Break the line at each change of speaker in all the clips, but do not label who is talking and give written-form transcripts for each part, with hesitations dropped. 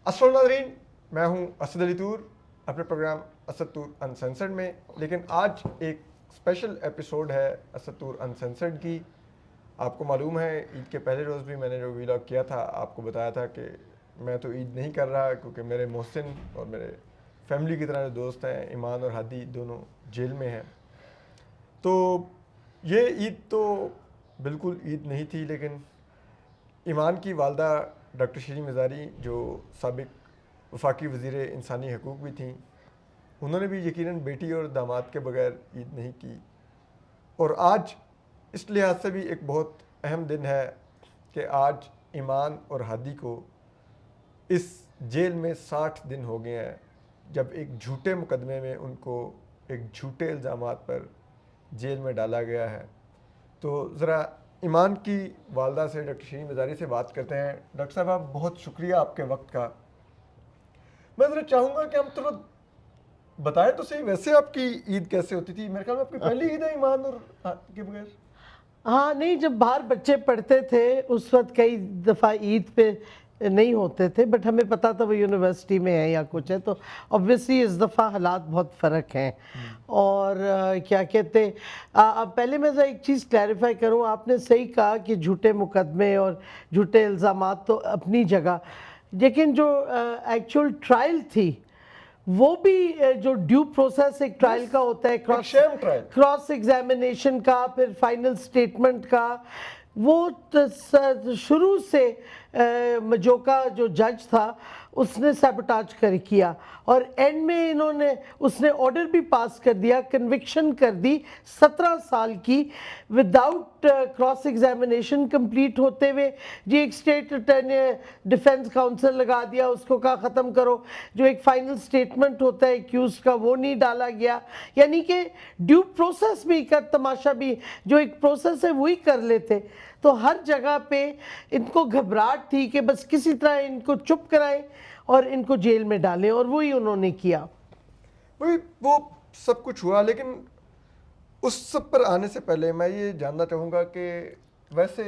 السلام ناظرین، میں ہوں اسد علی طور اپنے پروگرام اسد طور انسنسرڈ میں. لیکن آج ایک اسپیشل ایپیسوڈ ہے اسد طور انسنسرڈ کی. آپ کو معلوم ہے عید کے پہلے روز بھی میں نے جو ویلاگ کیا تھا آپ کو بتایا تھا کہ میں تو عید نہیں کر رہا کیونکہ میرے محسن اور میرے فیملی کی طرح جو دوست ہیں ایمان اور ہادی دونوں جیل میں ہیں. تو یہ عید تو بالکل عید نہیں تھی، لیکن ایمان کی والدہ ڈاکٹر شیریں مزاری جو سابق وفاقی وزیر انسانی حقوق بھی تھیں، انہوں نے بھی یقیناً بیٹی اور داماد کے بغیر عید نہیں کی. اور آج اس لحاظ سے بھی ایک بہت اہم دن ہے کہ آج ایمان اور ہادی کو اس جیل میں 60 دن ہو گئے ہیں جب ایک جھوٹے مقدمے میں ان کو ایک جھوٹے الزامات پر جیل میں ڈالا گیا ہے. تو ذرا ایمان کی والدہ سے ڈاکٹر شیریں مزاری سے بات کرتے ہیں. ڈاکٹر صاحب آپ بہت شکریہ آپ کے وقت کا. میں ذرا چاہوں گا کہ ہم تھوڑا بتائیں تو صحیح، ویسے آپ کی عید کیسے ہوتی تھی؟ میرے خیال میں آپ کی پہلی عید ہے ایمان اور کے بغیر.
ہاں نہیں، جب باہر بچے پڑھتے تھے اس وقت کئی دفعہ عید پہ نہیں ہوتے تھے، بٹ ہمیں پتا تھا وہ یونیورسٹی میں ہے یا کچھ ہے، تو obviously اس دفعہ حالات بہت فرق ہیں. اور کیا کہتے اب پہلے میں ایک چیز کلیریفائی کروں. آپ نے صحیح کہا کہ جھوٹے مقدمے اور جھوٹے الزامات تو اپنی جگہ، لیکن جو ایکچوئل ٹرائل تھی وہ بھی جو ڈیو پروسیس ایک ٹرائل کا ہوتا ہے، کراس ایگزامینیشن کا، پھر فائنل سٹیٹمنٹ کا، وہ شروع سے مجوکا جو جج تھا اس نے سیبوٹاج کیا اور اینڈ میں اس نے آرڈر بھی پاس کر دیا، کنوکشن کر دی 17 سال کی وداؤٹ کراس ایگزامینیشن کمپلیٹ ہوتے ہوئے. جی ایک اسٹیٹ ڈیفنس کاؤنسل لگا دیا، اس کو کہا ختم کرو. جو ایک فائنل سٹیٹمنٹ ہوتا ہے ایکیوزڈ کا وہ نہیں ڈالا گیا. یعنی کہ ڈیو پروسیس بھی کا تماشا بھی جو ایک پروسیس ہے وہی کر لیتے. تو ہر جگہ پہ ان کو گھبراہٹ تھی کہ بس کسی طرح ان کو چپ کرائیں اور ان کو جیل میں ڈالیں، اور وہی انہوں نے کیا.
وہ سب کچھ ہوا، لیکن اس سب پر آنے سے پہلے میں یہ جاننا چاہوں گا کہ ویسے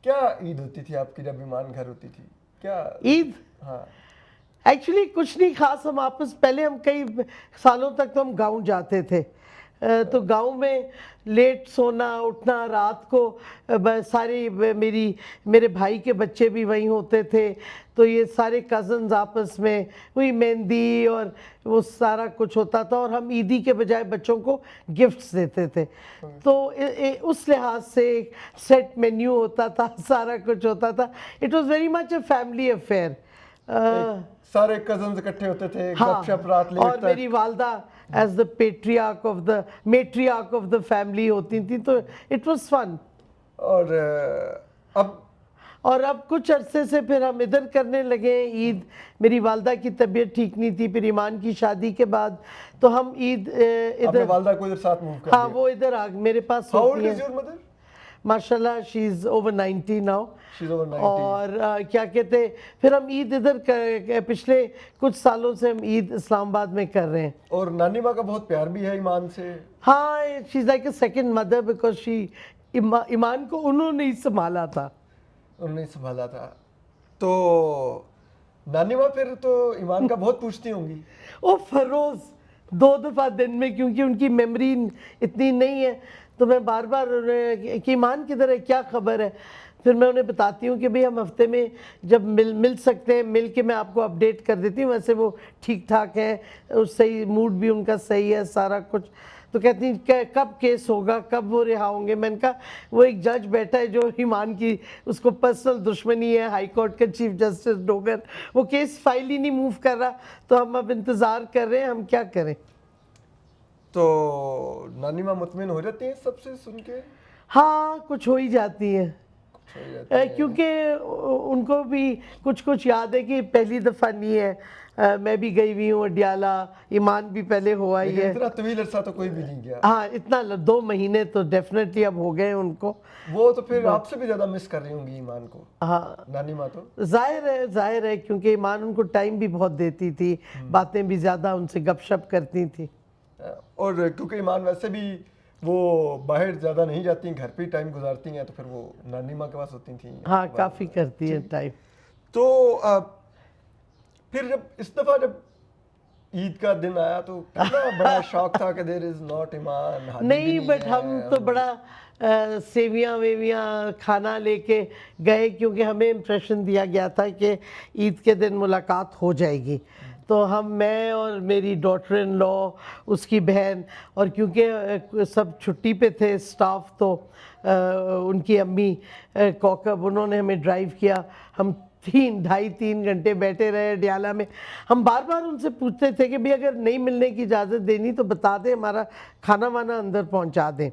کیا عید ہوتی تھی آپ کی جب ایمان گھر ہوتی تھی؟ کیا
عید
ہاں
ایکچولی کچھ نہیں خاص. پہلے ہم کئی سالوں تک تو ہم گاؤں جاتے تھے، تو گاؤں میں لیٹ سونا اٹھنا، رات کو سارے میرے بھائی کے بچے بھی وہیں ہوتے تھے، تو یہ سارے کزنز آپس میں وہی مہندی اور وہ سارا کچھ ہوتا تھا، اور ہم عیدی کے بجائے بچوں کو گفٹس دیتے تھے. تو اس لحاظ سے ایک سیٹ مینیو ہوتا تھا، سارا کچھ ہوتا تھا. It was very much a family affair.
سارے کزنز اکٹھے ہوتے تھے،
ہاں،
گپ شپ رات لیٹ
اور
تک.
میری والدہ as the patriarch of the matriarch of the family ہوتی تھی، تو اٹ واز فن. اور اب کچھ عرصے سے پھر ہم ادھر کرنے لگے ہیں عید. میری والدہ کی طبیعت ٹھیک نہیں تھی، پھر ایمان کی شادی کے بعد تو ہم عید
اپنے والدہ کو ادھر ساتھ موو کر
ہاں وہ ادھر میرے پاس ہوتی ہیں.
How old is your mother?
ماشاء اللہ شی از اوور 90 ناؤ.
She's over 90.
اور کیا کہتے پھر ہم عید ادھر پچھلے کچھ سالوں سے ہم عید اسلام آباد میں کر رہے ہیں.
اور نانی ماں کا بہت پیار بھی ہے ایمان سے.
ہاں she is like a second mother because Iman کو انہوں نے ہی سنبھالا تھا.
انہوں نے سنبھالا تھا. تو نانی ماں پھر تو ایمان کا بہت پوچھتی ہوں گی.
وہ فروز 2 دفعہ دن میں، کیونکہ ان کی میموری اتنی نہیں ہے، تو میں بار بار کہ ایمان کدھر ہے، کیا خبر ہے. پھر میں انہیں بتاتی ہوں کہ بھئی ہم ہفتے میں جب مل سکتے ہیں، مل کے میں آپ کو اپڈیٹ کر دیتی ہوں. ویسے وہ ٹھیک ٹھاک ہیں، صحیح موڈ بھی ان کا صحیح ہے، سارا کچھ. تو کہتی ہیں کہ کب کیس ہوگا، کب وہ رہا ہوں گے. میں نے کہا وہ ایک جج بیٹھا ہے جو ایمان کی اس کو پرسنل دشمنی ہے، ہائی کورٹ کا چیف جسٹس ڈوگر، وہ کیس فائل ہی نہیں موو کر رہا، تو ہم اب انتظار کر رہے ہیں، ہم کیا کریں.
تو نانی ماں مطمئن ہو جاتی ہیں سب سے سن کے؟
ہاں کچھ ہو ہی جاتی ہیں، کیونکہ ان کو بھی کچھ یاد ہے کہ پہلی دفعہ نہیں ہے. میں بھی گئی ہوئی ہوں اڈیالہ، ایمان بھی پہلے ہوا ہی ہے.
اتنا طویل عرصہ تو کوئی بھی نہیں گیا.
ہاں اتنا 2 مہینے تو ڈیفینیٹلی اب ہو گئے ان کو.
وہ تو پھر آپ سے بھی زیادہ مس کر رہی ہوں گی ایمان کو.
ہاں
نانی ماں تو
ظاہر ہے کیونکہ ایمان ان کو ٹائم بھی بہت دیتی تھی، باتیں بھی زیادہ ان سے گپ شپ کرتی تھی.
اور کیونکہ ایمان ویسے بھی وہ باہر زیادہ نہیں جاتی ہیں، گھر پہ ہی ٹائم گزارتی ہیں، تو پھر وہ نانی ماں کے پاس ہوتی تھیں.
ہاں کافی کرتی ہے ٹائم.
تو پھر جب اس دفعہ جب عید کا دن آیا تو کتنا بڑا شوق تھا کہ دیر از ناٹ ایمان، ہادی بھی
نہیں بٹ ہم تو بڑا سیویاں ویویاں کھانا لے کے گئے، کیونکہ ہمیں امپریشن دیا گیا تھا کہ عید کے دن ملاقات ہو جائے گی. تو میں اور میری ڈاٹر ان لا، اس کی بہن، اور کیونکہ سب چھٹی پہ تھے اسٹاف، تو ان کی امی کوکب انہوں نے ہمیں ڈرائیو کیا. ہم 3 گھنٹے بیٹھے رہے ڈیالہ میں. ہم بار بار ان سے پوچھتے تھے کہ بھی اگر نہیں ملنے کی اجازت دینی تو بتا دیں، ہمارا کھانا وانا اندر پہنچا دیں.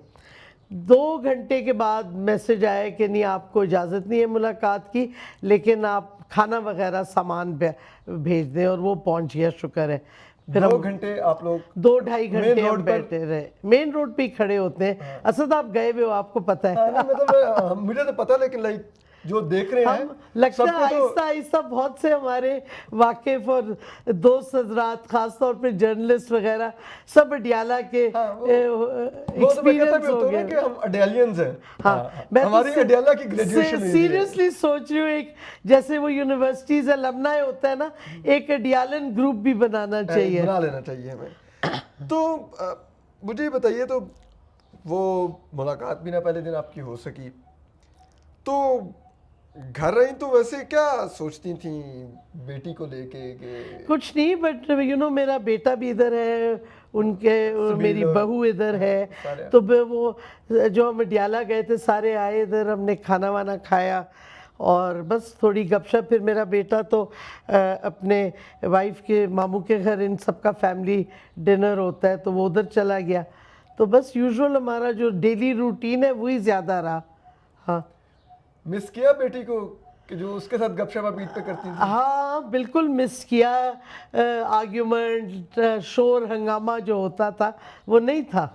2 گھنٹے کے بعد میسج آیا کہ نہیں، آپ کو اجازت نہیں ہے ملاقات کی، لیکن آپ کھانا وغیرہ سامان بھیج دیں، اور وہ پہنچ گیا، شکر ہے. پھر
2
ہم
گھنٹے آپ لوگ
2-2.5
مین
گھنٹے ہم
روڈ پر،
بیٹھے رہے. مین روڈ پہ ہی کھڑے ہوتے ہیں. اسد آپ گئے ہوئے ہو، آپ کو پتہ ہے.
ہاں نہیں مطلب مجھے تو پتا، لیکن لائک جو دیکھ رہے ہیں
ہم لگتا
سب
ہے
کو تو
آہستہ آہستہ بہت سے ہمارے واقف اور دوست حضرات، خاص طور پہ جرنلسٹ وغیرہ، سب اڈیالہ کے
وہ تو میں کہتا بھی
ایکسپیرینس
ہوتا
ہو
ہوں نا
گئے.
کہ ہم اڈیالینز ہیں.
ہاں میں تو
ہماری اڈیالہ کی گریجویشن ہوئی ہے.
سیریسلی سوچ رہی ہوں، ایک جیسے وہ یونیورسٹیز المنائی ہوتا ہے نا، ایک اڈیالن گروپ بھی بنانا چاہیے.
بنا لینا چاہیے ہمیں. تو مجھے یہ بتائیے، تو وہ ملاقات بھی نہ پہلے دن آپ کی ہو سکی، تو گھر رہی تو ویسے کیا سوچتی تھیں بیٹی کو لے کے کہ
کچھ نہیں، بٹ میرا بیٹا بھی ادھر ہے، ان کے میری بہو ادھر ہے. تو وہ جو ہم اڈیالہ گئے تھے سارے آئے ادھر، ہم نے کھانا وانا کھایا اور بس تھوڑی گپ شپ. پھر میرا بیٹا تو اپنے وائف کے ماموں کے گھر ان سب کا فیملی ڈنر ہوتا ہے، تو وہ ادھر چلا گیا. تو بس یوزول ہمارا جو ڈیلی روٹین ہے وہی زیادہ رہا. ہاں
مس کیا بیٹی کو کہ جو اس کے ساتھ گپ شپ آپ عید پہ کرتی تھی؟
ہاں بالکل مس کیا. آرگیومنٹ، شور ہنگامہ جو ہوتا تھا وہ نہیں تھا.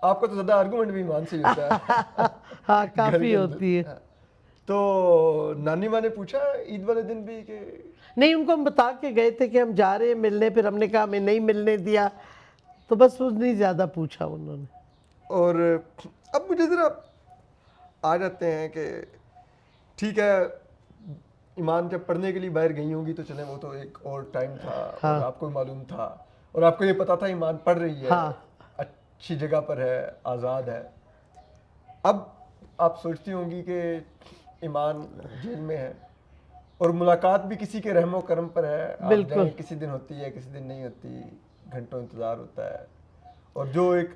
آپ کا تو زیادہ آرگومنٹ بھی ایمان سے ہی ہوتا ہے.
ہاں
گھر
کافی
کے اندر.
ہوتی ہے.
تو نانی ماں نے پوچھا عید والے دن بھی کہ
نہیں، ان کو ہم بتا کے گئے تھے کہ ہم جا رہے ہیں ملنے، پھر ہم نے کہا ہمیں نہیں ملنے دیا، تو بس وہ نہیں زیادہ پوچھا انہوں نے.
اور اب مجھے ذرا آ جاتے ہیں کہ ٹھیک ہے، ایمان جب پڑھنے کے لیے باہر گئی ہوں گی تو چلیں وہ تو ایک اور ٹائم تھا، اور آپ کو معلوم تھا، اور آپ کو یہ پتا تھا ایمان پڑھ رہی ہے، اچھی جگہ پر ہے، آزاد ہے. اب آپ سوچتی ہوں گی کہ ایمان جیل میں ہے اور ملاقات بھی کسی کے رحم و کرم پر ہے. آپ جائیں، کسی دن ہوتی ہے، کسی دن نہیں ہوتی، گھنٹوں انتظار ہوتا ہے. اور جو ایک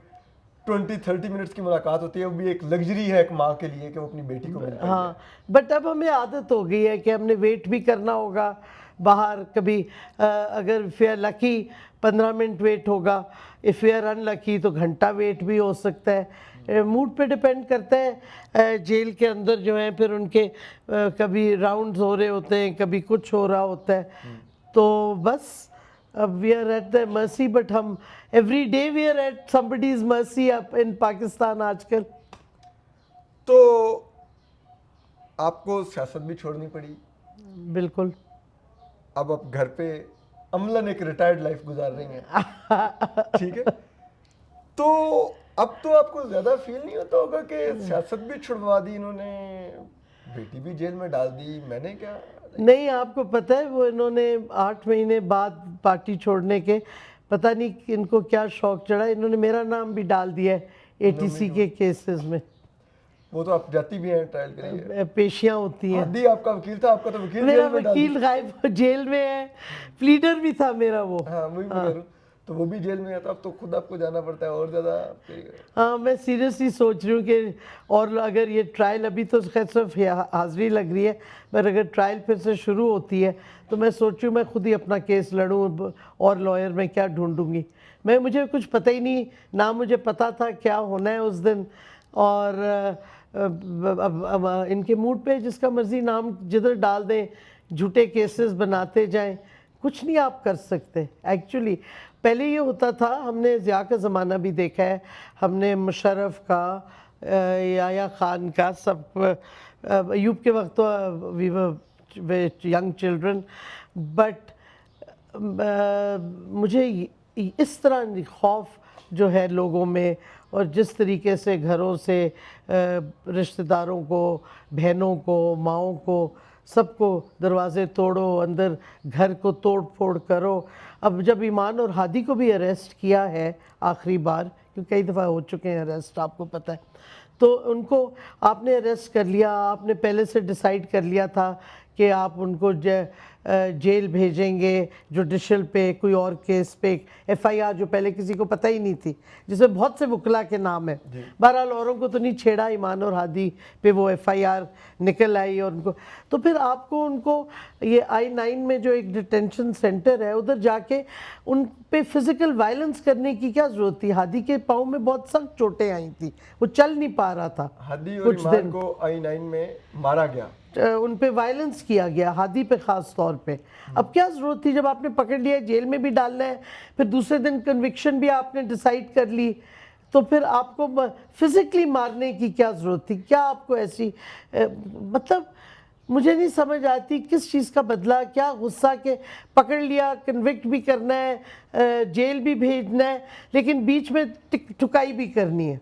20-30 منٹس کی ملاقات ہوتی ہے وہ بھی ایک لگژری ہے ایک ماں کے لیے کہ وہ اپنی بیٹی کو مل پائی ہے.
ہاں بٹ اب ہمیں عادت ہو گئی ہے کہ ہم نے ویٹ بھی کرنا ہوگا باہر. کبھی اگر if we are lucky 15 minute wait ہوگا، if we are unlucky تو گھنٹہ ویٹ بھی ہو سکتا ہے. موڈ پہ ڈیپینڈ کرتا ہے. جیل کے اندر جو ہیں پھر ان کے کبھی راؤنڈز ہو رہے ہوتے ہیں، کبھی کچھ ہو رہا ہوتا ہے. تو بس اب وی are at the mercy, but ہم every day we are at somebody's mercy اب ان پاکستان آج کل.
تو آپ کو سیاست بھی چھوڑنی پڑی.
بالکل.
اب آپ گھر پہ عملاً ایک ریٹائرڈ لائف گزار رہی ہیں. ٹھیک ہے، تو اب تو آپ کو زیادہ فیل نہیں ہوتا ہوگا کہ سیاست بھی چھڑوا دی انہوں نے، بیٹی بھی جیل میں ڈال دی، میں نے کیا.
نہیں، آپ کو پتہ ہے وہ انہوں نے 8 مہینے بعد پارٹی چھوڑنے کے پتہ نہیں ان کو کیا شوق چڑھا، انہوں نے میرا نام بھی ڈال دیا ہے ATC کے کیسز میں.
وہ تو آپ جاتی بھی ہیں ٹرائل کے لیے،
پیشیاں ہوتی ہیں.
عادی آپ کا وکیل تھا، آپ کا تو وکیل
میرا
جیل میں ڈال
وکیل غائب جیل میں ہے، پلیڈر بھی تھا میرا وہ.
ہاں وہی میں کہہ رہا ہوں، تو وہ بھی جیل میں ہے، تو اب تو خود آپ کو جانا پڑتا ہے اور زیادہ.
ہاں میں سیریسلی سوچ رہی ہوں کہ اور اگر یہ ٹرائل ابھی تو خیر صرف حاضری لگ رہی ہے، پر اگر ٹرائل پھر سے شروع ہوتی ہے تو میں سوچ رہی ہوں میں خود ہی اپنا کیس لڑوں، اور لائر میں کیا ڈھونڈوں گی. مجھے کچھ پتہ ہی نہیں، نہ مجھے پتا تھا کیا ہونا ہے اس دن. اور اب ان کے موڈ پہ جس کا مرضی نام جدھر ڈال دیں، جھوٹے کیسز بناتے جائیں، کچھ نہیں آپ کر سکتے. ایکچولی پہلے یہ ہوتا تھا، ہم نے ضیاء کا زمانہ بھی دیکھا ہے، ہم نے مشرف کا، یحییٰ خان کا، سب ایوب کے وقت تو وی ور ینگ چلڈرن. بٹ مجھے اس طرح خوف جو ہے لوگوں میں، اور جس طریقے سے گھروں سے رشتہ داروں کو، بہنوں کو، ماؤں کو سب کو دروازے توڑو، اندر گھر کو توڑ پھوڑ کرو. اب جب ایمان اور ہادی کو بھی اریسٹ کیا ہے آخری بار، کیونکہ کئی دفعہ ہو چکے ہیں اریسٹ آپ کو پتہ ہے، تو ان کو آپ نے اریسٹ کر لیا، آپ نے پہلے سے ڈیسائیڈ کر لیا تھا کہ آپ ان کو جیل بھیجیں گے جوڈیشل پہ، کوئی اور کیس پہ، ایف آئی آر جو پہلے کسی کو پتہ ہی نہیں تھی، جس میں بہت سے وکلا کے نام ہیں. بہرحال اوروں کو تو نہیں چھیڑا، ایمان اور ہادی پہ وہ ایف آئی آر نکل آئی اور ان کو. تو پھر آپ کو ان کو یہ I-9 میں جو ایک ڈیٹینشن سینٹر ہے ادھر جا کے ان پہ فزیکل وائلنس کرنے کی کیا ضرورت تھی؟ ہادی کے پاؤں میں بہت سخت چوٹیں آئی تھیں، وہ چل نہیں پا رہا تھا.
ہادی اور ایمان کو I-9 میں مارا گیا،
ان پہ وائلنس کیا گیا، ہادی پہ خاص طور پہ. اب کیا ضرورت تھی جب آپ نے پکڑ لیا جیل میں بھی ڈالنا ہے، پھر دوسرے دن کنوکشن بھی آپ نے ڈیسائیڈ کر لی، تو پھر آپ کو فزیکلی مارنے کی کیا ضرورت تھی؟ کیا آپ کو ایسی مطلب مجھے نہیں سمجھ آتی کس چیز کا بدلہ، کیا غصہ کہ پکڑ لیا، کنوکٹ بھی کرنا ہے، جیل بھی بھیجنا ہے، لیکن بیچ میں ٹھکائی بھی کرنی ہے.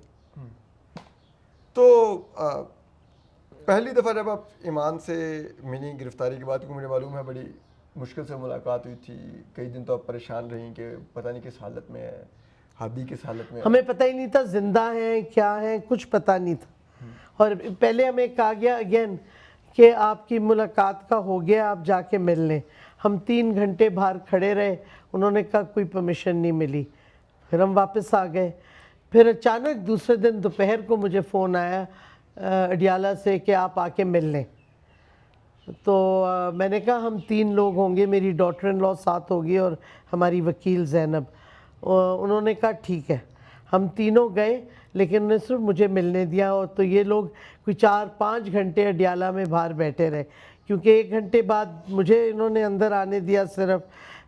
تو پہلی دفعہ جب آپ ایمان سے ملی گرفتاری کے بعد، کیونکہ مجھے معلوم ہے بڑی مشکل سے ملاقات ہوئی تھی، کئی دن تو آپ پریشان رہیں کہ پتہ نہیں کس حالت میں ہے، ہادی کس حالت میں ہے.
ہمیں پتہ ہی نہیں تھا زندہ ہیں کیا ہیں، کچھ پتہ نہیں تھا. اور پہلے ہمیں کہا گیا اگین کہ آپ کی ملاقات کا ہو گیا، آپ جا کے مل لیں. ہم 3 گھنٹے باہر کھڑے رہے، انہوں نے کہا کوئی پرمیشن نہیں ملی. پھر ہم واپس آ گئے. پھر اچانک دوسرے دن دوپہر کو مجھے فون آیا اڈیالہ سے کہ آپ آ کے مل لیں. تو میں نے کہا ہم 3 لوگ ہوں گے، میری ڈاٹر ان لا ساتھ ہوگی اور ہماری وکیل زینب. انہوں نے کہا ٹھیک ہے. ہم تینوں گئے، لیکن انہوں نے صرف مجھے ملنے دیا. اور تو یہ لوگ کوئی 4-5 گھنٹے اڈیالہ میں باہر بیٹھے رہے، کیونکہ 1 گھنٹے بعد مجھے انہوں نے اندر آنے دیا صرف.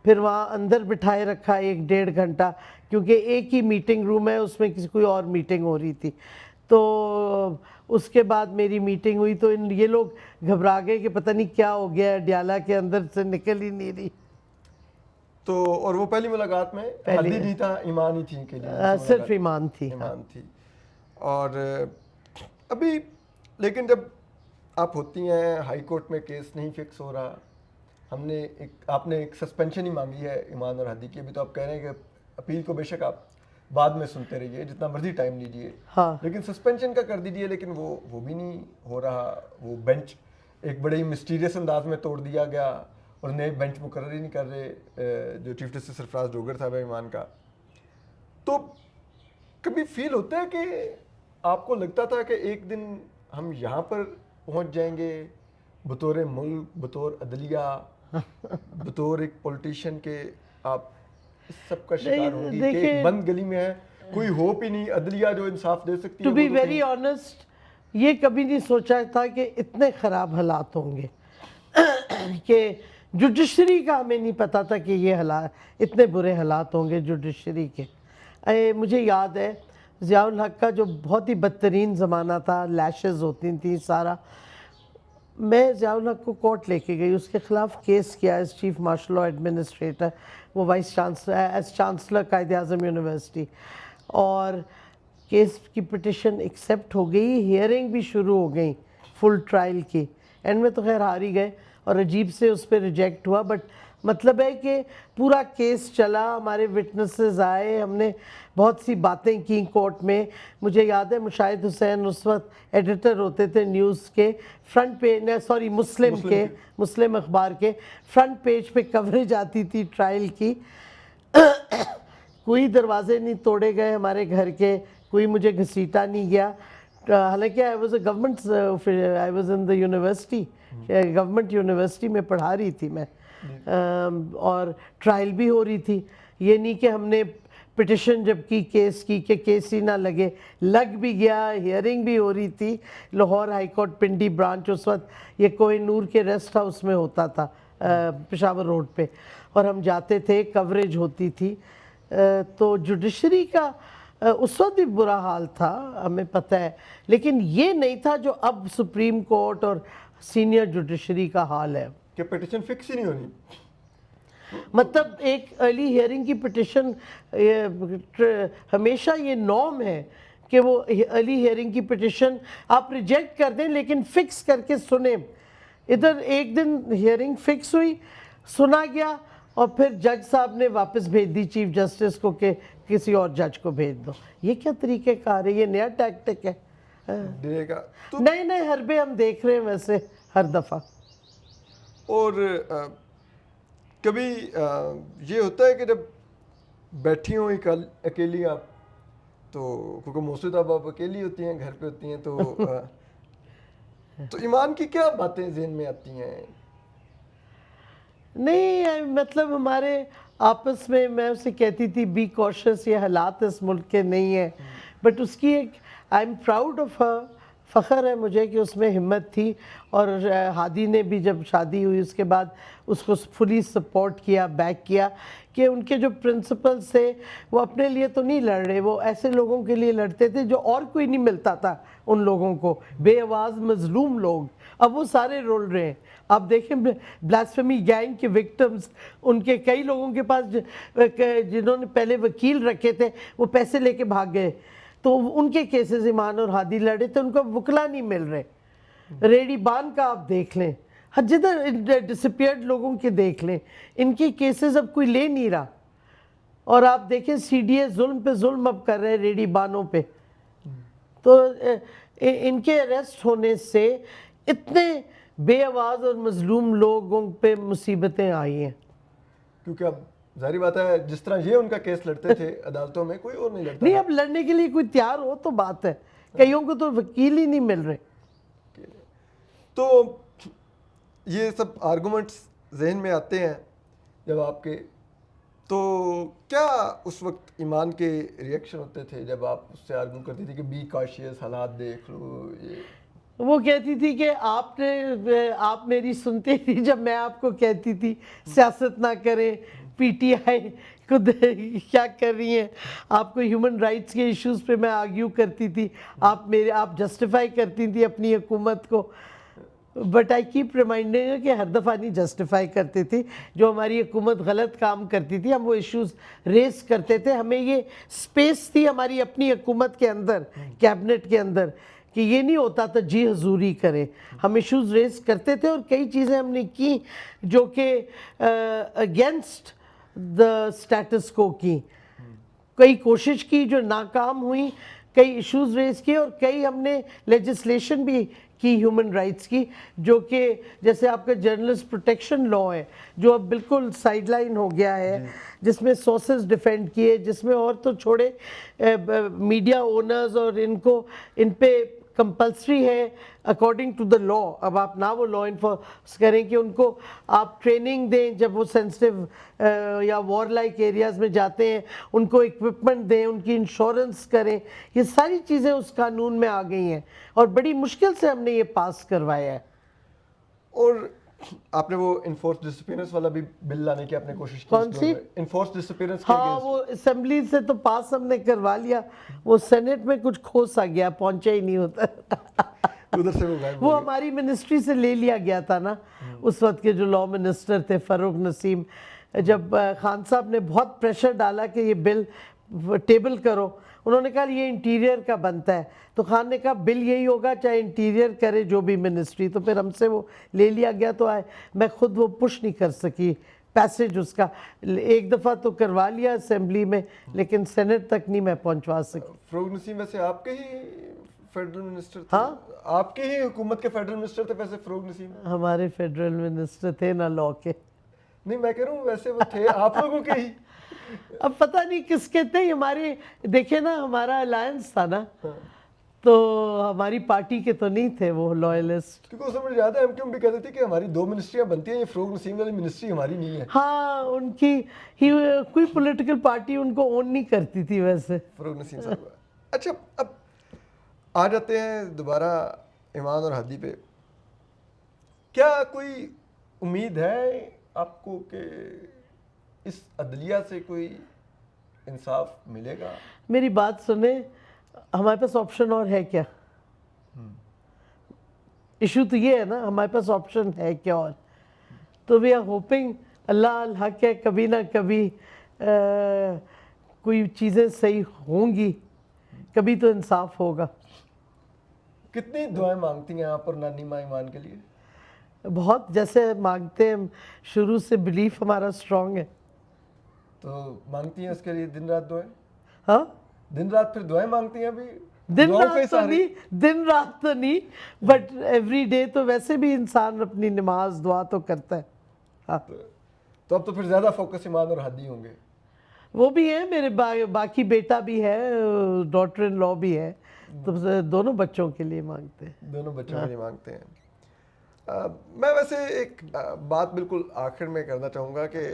پھر وہاں اندر بٹھائے رکھا 1-1.5 گھنٹہ، کیونکہ ایک ہی میٹنگ روم ہے، اس میں کسی کوئی اور میٹنگ ہو رہی تھی. تو اس کے بعد میری میٹنگ ہوئی تو یہ لوگ گھبرا گئے کہ پتہ نہیں کیا ہو گیا، اڈیالہ کے اندر سے نکل ہی نہیں رہی.
تو اور وہ پہلی ملاقات میں ہادی نہیں تھا، ایمان ہی تھی کہ
صرف ایمان تھی.
ایمان تھی. اور ابھی لیکن جب آپ ہوتی ہیں ہائی کورٹ میں کیس نہیں فکس ہو رہا، آپ نے ایک سسپینشن ہی مانگی ہے ایمان اور ہادی کی. ابھی تو آپ کہہ رہے ہیں کہ اپیل کو بے شک آپ بعد میں سنتے رہیے، جتنا مرضی ٹائم لیجیے، لیکن سسپینشن کا کر دیجیے. لیکن وہ بھی نہیں ہو رہا. وہ بینچ ایک بڑے ہی مسٹیریس انداز میں توڑ دیا گیا اور نئے بینچ مقرر ہی نہیں کر رہے جو چیف جسٹس سرفراز ڈوگر صاحب ہے ایمان کا. تو کبھی فیل ہوتا ہے کہ آپ کو لگتا تھا کہ ایک دن ہم یہاں پر پہنچ جائیں گے بطور ملک، بطور عدلیہ، بطور ایک پولیٹیشین کے آپ اس سب کا شکار ہوں گی کہ ایک بند گلی میں ہے، کوئی ہوپ ہی نہیں، عدلیہ جو انصاف دے سکتی ہے.
ٹو بی ویری آنیسٹ، یہ کبھی نہیں سوچا تھا کہ اتنے خراب حالات ہوں گے، کہ جوڈیشری کا ہمیں نہیں پتا تھا کہ یہ حالات اتنے برے حالات ہوں گے جوڈیشری کے. مجھے یاد ہے ضیاء الحق کا جو بہت ہی بدترین زمانہ تھا، لیشز ہوتی تھیں سارا. میں ضیاء الحق کو کورٹ لے کے گئی، اس کے خلاف کیس کیا as chief marshal law administrator, وہ vice chancellor as chancellor Quaid Azam university. اور کیس کی پٹیشن ایکسیپٹ ہو گئی، ہیئرنگ بھی شروع ہو گئی فل ٹرائل کی. اینڈ میں تو خیر ہار ہی گئے اور عجیب سے اس پہ ریجیکٹ ہوا. بٹ مطلب ہے کہ پورا کیس چلا، ہمارے وٹنسز آئے، ہم نے بہت سی باتیں کی کورٹ میں. مجھے یاد ہے مشاہد حسین اس وقت ایڈیٹر ہوتے تھے نیوز کے، فرنٹ پیج مسلم اخبار کے فرنٹ پیج پہ کوریج آتی تھی ٹرائل کی. کوئی دروازے نہیں توڑے گئے ہمارے گھر کے، کوئی مجھے گھسیٹا نہیں گیا. حالانکہ I was in the university, government university میں پڑھا رہی تھی میں، اور ٹرائل بھی ہو رہی تھی. یہ نہیں کہ ہم نے پٹیشن جب کی کیس کی کہ کیس ہی نہ لگ بھی گیا، ہیئرنگ بھی ہو رہی تھی. Lahore high court Pindi branch اس وقت یہ کوہ نور کے ریسٹ ہاؤس میں ہوتا تھا پشاور روڈ پہ، اور ہم جاتے تھے، کوریج ہوتی تھی. تو جوڈیشری کا اس وقت بھی برا حال تھا، ہمیں پتہ ہے، لیکن یہ نہیں تھا جو اب سپریم کورٹ اور سینئر جوڈیشری کا حال ہے
کہ پٹیشن فکس ہی نہیں ہونی.
مطلب ایک ارلی ہیئرنگ کی پٹیشن ہمیشہ یہ نارم ہے کہ وہ ارلی ہیئرنگ کی پٹیشن آپ ریجیکٹ کر دیں لیکن فکس کر کے سنیں. ادھر ایک دن ہیئرنگ فکس ہوئی, سنا گیا, اور پھر جج صاحب نے واپس بھیج دی چیف جسٹس کو کہ کسی اور جج کو بھیج دو. یہ کیا طریقہ کار ہے؟ یہ نیا ٹیکٹک ہے.
ڈیلے کا تو
نئے نئے حربے ہم دیکھ رہے ہیں ویسے ہر دفعہ.
اور کبھی یہ ہوتا ہے کہ جب بیٹھی ہوں اکیلی آپ, تو کیونکہ موسٹ آپ اکیلی ہوتی ہیں, گھر پہ ہوتی ہیں, تو ایمان کی کیا باتیں ذہن میں آتی ہیں؟
نہیں مطلب ہمارے آپس میں اسے کہتی تھی بی کوشس, یہ حالات اس ملک کے نہیں ہیں, بٹ اس کی ایک I am proud of her, فخر ہے مجھے کہ اس میں ہمت تھی. اور ہادی نے بھی جب شادی ہوئی اس کے بعد اس کو فلی سپورٹ کیا, بیک کیا, کہ ان کے جو پرنسپلز تھے وہ اپنے لیے تو نہیں لڑ رہے, وہ ایسے لوگوں کے لیے لڑتے تھے جو اور کوئی نہیں ملتا تھا ان لوگوں کو, بے آواز مظلوم لوگ. اب وہ سارے رول رہے ہیں. آپ دیکھیں بلاسفیمی گینگ کے وکٹمز, ان کے کئی لوگوں کے پاس جنہوں نے پہلے وکیل رکھے تھے وہ پیسے لے کے بھاگ گئے, تو ان کے کیسز ایمان اور ہادی لڑے تھے, ان کو وکلا نہیں مل رہے. ریڈی بان کا آپ دیکھ لیں, جدھر ڈسپیئرڈ لوگوں کے دیکھ لیں, ان کے کیسز اب کوئی لے نہیں رہا. اور آپ دیکھیں سی ڈی اے ظلم پہ ظلم اب کر رہے ہیں ریڈی بانوں پہ. تو ان کے اریسٹ ہونے سے اتنے بے آواز اور مظلوم لوگوں پہ مصیبتیں آئی ہیں.
کیونکہ اب ظاہری بات ہے جس طرح یہ ان کا کیس لڑتے تھے عدالتوں میں, کوئی اور نہیں لڑتا.
نہیں, اب لڑنے کے لیے کوئی تیار ہو تو بات ہے, کئیوں کو تو وکیل ہی نہیں مل رہے.
تو یہ سب آرگومنٹس ذہن میں آتے ہیں جب آپ کے, تو کیا اس وقت ایمان کے ریئیکشن ہوتے تھے جب آپ اس سے آرگو کرتی تھی کہ بی کاشیس, حالات دیکھ لو؟ یہ
وہ کہتی تھی کہ آپ میری سنتے تھی جب میں آپ کو کہتی تھی سیاست نہ کریں, پی ٹی آئی کو کیا کر رہی ہیں, آپ کو ہیومن رائٹس کے ایشوز پہ میں آرگیو کرتی تھی, آپ جسٹیفائی کرتی تھی اپنی حکومت کو. بٹ آئی کیپ ریمائنڈنگ کہ ہر دفعہ نہیں جسٹیفائی کرتی تھی. جو ہماری حکومت غلط کام کرتی تھی ہم وہ ایشوز ریز کرتے تھے. ہمیں یہ سپیس تھی ہماری اپنی حکومت کے اندر, کیبنٹ کے اندر, کہ یہ نہیں ہوتا تھا جی حضوری کرے. ہم ایشوز ریز کرتے تھے, اور کئی چیزیں ہم نے کی جو کہ اگینسٹ دا سٹیٹس کو کی, کئی کوشش کی جو ناکام ہوئی, کئی ایشوز ریز کیے, اور کئی ہم نے لیجسلیشن بھی کی ہیومن رائٹس کی, جو کہ جیسے آپ کا جرنلسٹ پروٹیکشن لا ہے جو اب بالکل سائیڈ لائن ہو گیا ہے, جس میں سورسز ڈیفینڈ کیے, جس میں اور تو چھوڑے میڈیا اونرز اور ان پہ کمپلسری ہے اکارڈنگ ٹو دا لا. اب آپ نہ وہ لا انفورس کریں کہ ان کو آپ ٹریننگ دیں جب وہ سینسٹیو یا وار لائک ایریاز میں جاتے ہیں, ان کو اکوپمنٹ دیں, ان کی انشورنس کریں. یہ ساری چیزیں اس قانون میں آ گئی ہیں, اور بڑی مشکل سے ہم نے یہ پاس کروایا ہے.
اور آپ نے وہ انفورس ڈسپیرنس والا بھی بل لانے کی آپ نے کوشش کی؟
کون سی؟
انفورس ڈسپیرنس کے
ہاں, وہ اسمبلی سے تو پاس ہم نے کروا لیا, وہ سینٹ میں کچھ کھوس آ گیا, پہنچا ہی نہیں ہوتا.
ادھر سے
وہ ہماری منسٹری سے لے لیا گیا تھا نا, اس وقت کے جو لا منسٹر تھے فروغ نسیم, جب خان صاحب نے بہت پریشر ڈالا کہ یہ بل ٹیبل کرو, انہوں نے کہا یہ انٹیریئر کا بنتا ہے, تو خان نے کہا بل یہی ہوگا چاہے انٹیریئر کرے جو بھی منسٹری, تو پھر ہم سے وہ لے لیا گیا. تو میں خود وہ پش نہیں کر سکی پیسج اس کا, ایک دفعہ تو کروا لیا اسمبلی میں, لیکن سینٹ تک نہیں میں پہنچوا سکی.
فروغ نسیم ویسے آپ کے ہی فیڈرل منسٹر تھے؟
ہاں,
آپ کے ہی حکومت کے فیڈرل منسٹر تھے ویسے فروغ نسیم؟
ہمارے فیڈرل منسٹر تھے نا لا کے.
نہیں, میں کہہ رہا ہوں ویسے وہ تھے آپ لوگوں کے ہی.
اب پتہ نہیں کس کے تھے, ہمارے دیکھیں نا ہمارا الائنس تھا نا, تو ہماری پارٹی کے تو نہیں تھے وہ لوائلسٹ.
کیونکہ اس میں مجھے یاد ہے MQM بھی کہتے تھے کہ ہماری 2 منسٹریاں بنتی ہیں, یہ فروغ نسیم والی منسٹری ہماری نہیں ہے.
ہاں, ان کی کوئی پولیٹیکل پارٹی ان کو اون نہیں کرتی تھی ویسے.
فروغ نسیم صاحب. اچھا, اب آ جاتے ہیں دوبارہ ایمان اور ہادی پہ. کیا کوئی امید ہے آپ کو کہ اس عدلیہ سے کوئی انصاف ملے گا؟
میری بات سنیں, ہمارے پاس آپشن اور ہے کیا؟ ایشو تو یہ ہے نا, ہمارے پاس آپشن ہے کیا اور؟ تو وی آر ہوپنگ, اللہ الحق ہے, کبھی نہ کبھی کوئی چیزیں صحیح ہوں گی, کبھی تو انصاف ہوگا.
کتنی دعائیں مانگتی ہیں آپ اور نانی ماں ایمان کے لیے؟
بہت جیسے مانگتے ہیں شروع سے بلیف ہمارا اسٹرانگ ہے.
تو مانگتی ہیں اس کے لیے دن رات دعائیں؟
ہاں
دن رات پھر دعائیں مانگتی ہیں ابھی؟
دن
دعاؤں کے
رات تو
سہارے؟
نہیں، دن رات تو نہیں، بٹ ایوری ڈے تو ویسے بھی انسان اپنی نماز دعا تو کرتا ہے. ہاں
تو اب تو پھر زیادہ فوکس ایمان اور ہادی ہوں گے.
وہ بھی ہے میرے باقی بیٹا بھی ہے، ڈاٹر ان لا بھی ہے، تو دونوں بچوں کے لیے مانگتے ہیں.
دونوں بچوں کے لیے مانگتے ہیں. میں ویسے ایک بات بالکل آخر میں کرنا چاہوں گا کہ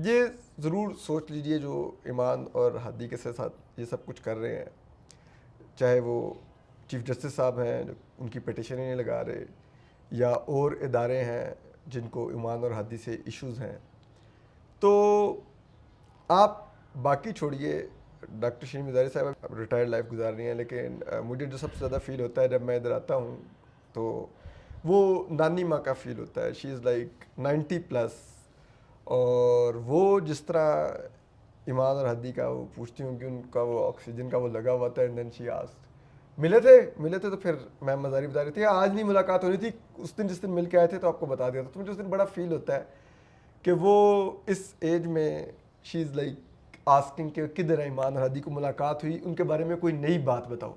یہ ضرور سوچ لیجئے جو ایمان اور ہادی کے ساتھ یہ سب کچھ کر رہے ہیں، چاہے وہ چیف جسٹس صاحب ہیں جو ان کی پٹیشنیں نہیں لگا رہے، یا اور ادارے ہیں جن کو ایمان اور ہادی سے ایشوز ہیں، تو آپ باقی چھوڑیے. ڈاکٹر شیرین مزاری صاحب ریٹائرڈ لائف گزار رہی ہیں، لیکن مجھے جو سب سے زیادہ فیل ہوتا ہے جب میں ادھر آتا ہوں تو وہ نانی ماں کا فیل ہوتا ہے. شی از لائک 90+، اور وہ جس طرح ایمان اور ہادی کا وہ پوچھتی ہوں کہ ان کا وہ آکسیجن کا وہ لگا ہوا تھا، اینڈ دین شی آسکڈ ملے تھے تو پھر میم مزاری بتا رہی تھی آج نہیں ملاقات ہو رہی تھی، اس دن جس دن مل کے آئے تھے تو آپ کو بتا دیا تھا. تو مجھے اس دن بڑا فیل ہوتا ہے کہ وہ اس ایج میں شی از لائک آسکنگ کہ کدھر ہے ایمان اور ہادی کو ملاقات ہوئی، ان کے بارے میں کوئی نئی بات بتاؤ.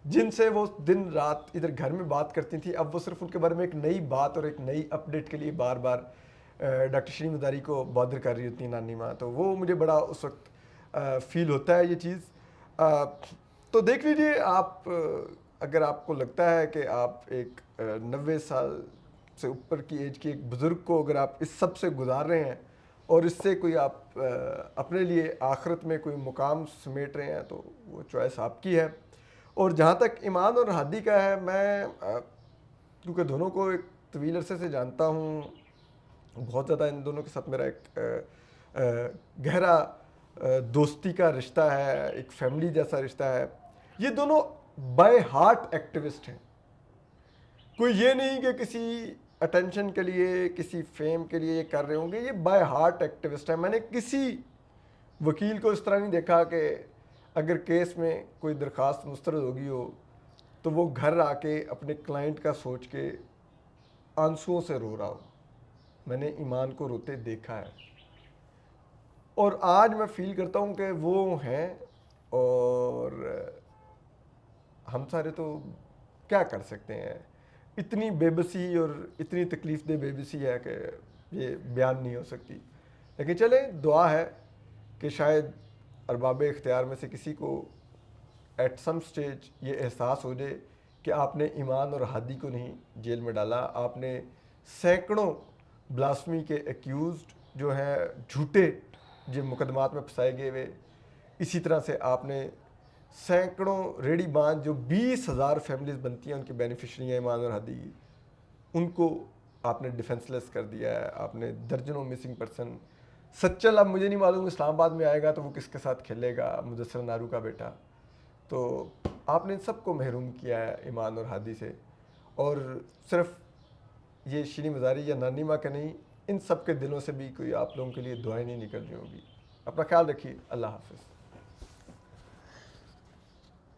جن سے وہ دن رات ادھر گھر میں بات کرتی تھیں، اب وہ صرف ان کے بارے میں ایک نئی بات اور ایک نئی اپڈیٹ کے لیے بار بار ڈاکٹر شیرین مزاری کو بادر کر رہی ہوتی ہیں نانی ماں. تو وہ مجھے بڑا اس وقت فیل ہوتا ہے یہ چیز. تو دیکھ لیجیے آپ، اگر آپ کو لگتا ہے کہ آپ ایک 90 سال سے اوپر کی ایج کے ایک بزرگ کو اگر آپ اس سب سے گزار رہے ہیں اور اس سے کوئی آپ اپنے لیے آخرت میں کوئی مقام سمیٹ رہے ہیں، تو وہ چوائس آپ کی ہے. اور جہاں تک ایمان اور ہادی کا ہے، میں کیونکہ دونوں کو ایک طویل عرصے سے جانتا ہوں، بہت زیادہ ان دونوں کے ساتھ میرا ایک گہرا دوستی کا رشتہ ہے، ایک فیملی جیسا رشتہ ہے. یہ دونوں بائی ہارٹ ایکٹیوسٹ ہیں. کوئی یہ نہیں کہ کسی اٹینشن کے لیے، کسی فیم کے لیے یہ کر رہے ہوں گے، یہ بائی ہارٹ ایکٹیوسٹ ہیں. میں نے کسی وکیل کو اس طرح نہیں دیکھا کہ اگر کیس میں کوئی درخواست مسترد ہوگی ہو تو وہ گھر آ کے اپنے کلائنٹ کا سوچ کے آنسوؤں سے رو رہا ہو. میں نے ایمان کو روتے دیکھا ہے، اور آج میں فیل کرتا ہوں کہ وہ ہیں. اور ہم سارے تو کیا کر سکتے ہیں، اتنی بے بسی اور اتنی تکلیف دہ بے بسی ہے کہ یہ بیان نہیں ہو سکتی. لیکن چلیں، دعا ہے کہ شاید ارباب اختیار میں سے کسی کو ایٹ سم سٹیج یہ احساس ہو جائے کہ آپ نے ایمان اور ہادی کو نہیں جیل میں ڈالا، آپ نے سینکڑوں بلاسفمی کے ایکیوزڈ جو ہیں جھوٹے جو مقدمات میں پھنسائے گئے ہوئے، اسی طرح سے آپ نے سینکڑوں ریڑی باندھ جو 20,000 فیملیز بنتی ہیں ان کی بینیفیشری ہیں ایمان اور ہادی کی، ان کو آپ نے ڈیفنس لیس کر دیا ہے. آپ نے درجنوں مسنگ پرسن. سچل اب مجھے نہیں معلوم اسلام آباد میں آئے گا تو وہ کس کے ساتھ کھیلے گا، مدثر نارو کا بیٹا. تو آپ نے ان سب کو محروم کیا ہے ایمان اور ہادی سے. اور صرف یہ شیرین مزاری یا نانی ماں کا نہیں، ان سب کے دلوں سے بھی کوئی آپ لوگوں کے لیے دعائیں نہیں نکل رہی ہوں گی. اپنا خیال رکھیے. اللہ حافظ.